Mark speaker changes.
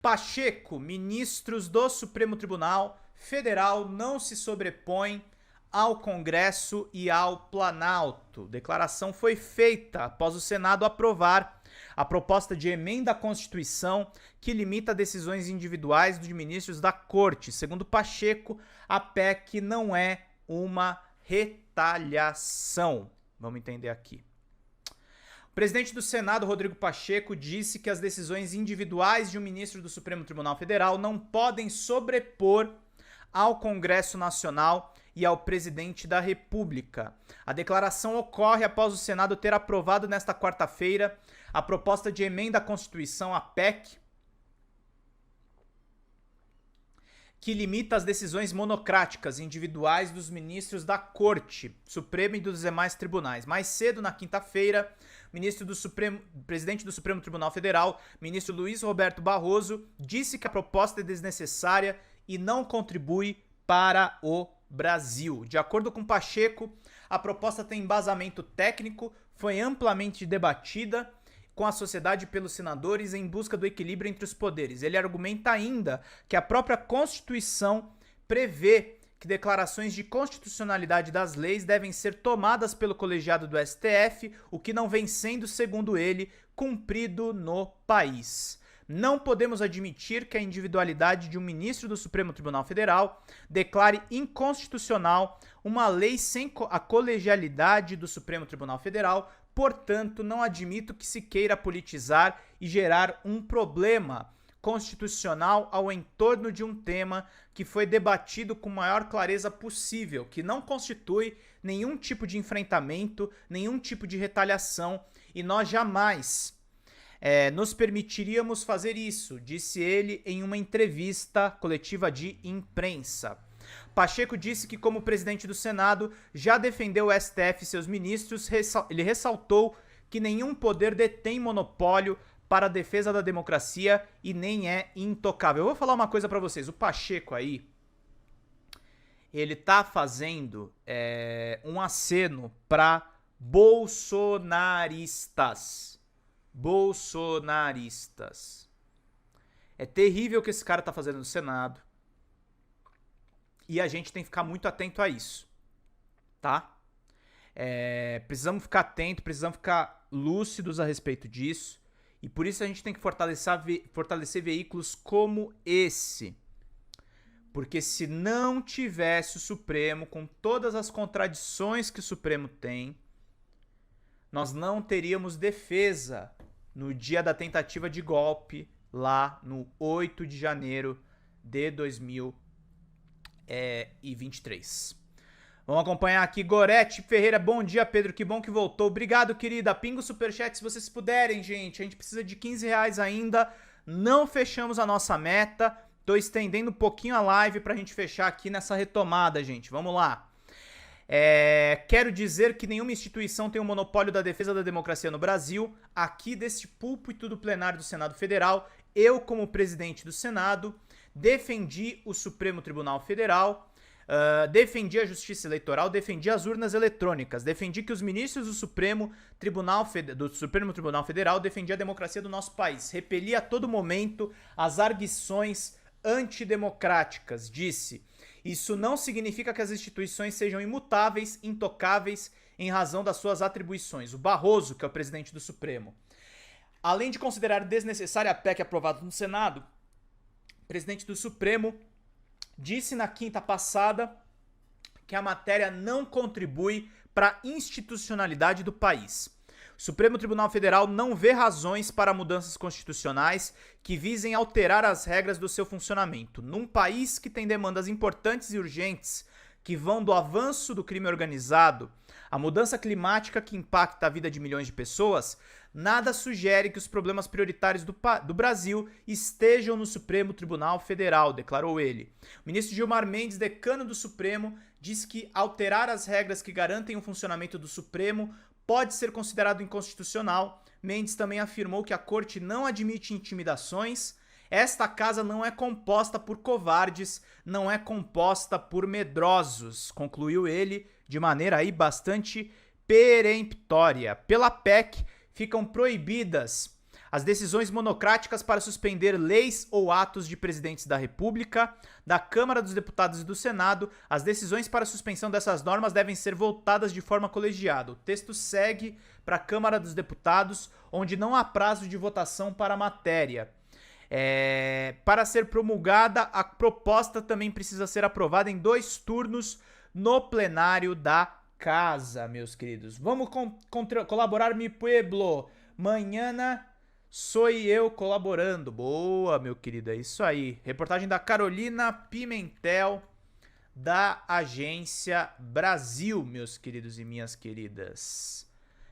Speaker 1: Pacheco, ministros do Supremo Tribunal Federal não se sobrepõem ao Congresso e ao Planalto. Declaração foi feita após o Senado aprovar a proposta de emenda à Constituição que limita decisões individuais dos ministros da Corte. Segundo Pacheco, a PEC não é uma retaliação. Vamos entender aqui. O presidente do Senado, Rodrigo Pacheco, disse que as decisões individuais de um ministro do Supremo Tribunal Federal não podem sobrepor ao Congresso Nacional e ao presidente da República. A declaração ocorre após o Senado ter aprovado nesta quarta-feira a proposta de emenda à Constituição, a PEC, que limita as decisões monocráticas individuais dos ministros da Corte Suprema e dos demais tribunais. Mais cedo, na quinta-feira, presidente do Supremo Tribunal Federal, ministro Luiz Roberto Barroso, disse que a proposta é desnecessária e não contribui para o Brasil. De acordo com Pacheco, a proposta tem embasamento técnico, foi amplamente debatida com a sociedade e pelos senadores em busca do equilíbrio entre os poderes. Ele argumenta ainda que a própria Constituição prevê que declarações de constitucionalidade das leis devem ser tomadas pelo colegiado do STF, o que não vem sendo, segundo ele, cumprido no país. Não podemos admitir que a individualidade de um ministro do Supremo Tribunal Federal declare inconstitucional uma lei sem a colegialidade do Supremo Tribunal Federal. Portanto, não admito que se queira politizar e gerar um problema constitucional ao entorno de um tema que foi debatido com maior clareza possível, que não constitui nenhum tipo de enfrentamento, nenhum tipo de retaliação, e nós jamais nos permitiríamos fazer isso, disse ele em uma entrevista coletiva de imprensa. Pacheco disse que, como presidente do Senado, já defendeu o STF e seus ministros. Ele ressaltou que nenhum poder detém monopólio para a defesa da democracia e nem é intocável. Eu vou falar uma coisa para vocês. O Pacheco aí, ele tá fazendo um aceno para bolsonaristas. Bolsonaristas. É terrível o que esse cara tá fazendo no Senado. E a gente tem que ficar muito atento a isso, tá? Precisamos ficar atentos, precisamos ficar lúcidos a respeito disso. E por isso a gente tem que fortalecer veículos como esse. Porque se não tivesse o Supremo, com todas as contradições que o Supremo tem, nós não teríamos defesa no dia da tentativa de golpe, lá no 8 de janeiro de 2023. Vamos acompanhar aqui. Gorete Ferreira, bom dia, Pedro, que bom que voltou. Obrigado, querida. Pinga o superchat se vocês puderem, gente. A gente precisa de R$15 ainda. Não fechamos a nossa meta. Tô estendendo um pouquinho a live pra gente fechar aqui nessa retomada, gente. Vamos lá. Quero dizer que nenhuma instituição tem o monopólio da defesa da democracia no Brasil. Aqui deste púlpito do plenário do Senado Federal, eu, como presidente do Senado, defendi o Supremo Tribunal Federal, defendi a Justiça Eleitoral, defendi as urnas eletrônicas, defendi que os ministros do Supremo Tribunal Federal defendiam a democracia do nosso país, repeli a todo momento as arguições antidemocráticas, disse. Isso não significa que as instituições sejam imutáveis, intocáveis em razão das suas atribuições. O Barroso, que é o presidente do Supremo, além de considerar desnecessária a PEC aprovada no Senado, o presidente do Supremo disse na quinta passada que a matéria não contribui para a institucionalidade do país. O Supremo Tribunal Federal não vê razões para mudanças constitucionais que visem alterar as regras do seu funcionamento. Num país que tem demandas importantes e urgentes que vão do avanço do crime organizado à mudança climática que impacta a vida de milhões de pessoas, nada sugere que os problemas prioritários do Brasil estejam no Supremo Tribunal Federal, declarou ele. O ministro Gilmar Mendes, decano do Supremo, disse que alterar as regras que garantem o funcionamento do Supremo pode ser considerado inconstitucional. Mendes também afirmou que a corte não admite intimidações. Esta casa não é composta por covardes, não é composta por medrosos, concluiu ele de maneira aí bastante peremptória. Pela PEC ficam proibidas as decisões monocráticas para suspender leis ou atos de presidentes da República, da Câmara dos Deputados e do Senado, as decisões para suspensão dessas normas devem ser votadas de forma colegiada. O texto segue para a Câmara dos Deputados, onde não há prazo de votação para a matéria. Para ser promulgada, a proposta também precisa ser aprovada em 2 turnos no plenário da Casa, meus queridos. Vamos colaborar, mi pueblo. Manhã sou eu colaborando. Boa, meu querido, é isso aí. Reportagem da Carolina Pimentel, da Agência Brasil, meus queridos e minhas queridas.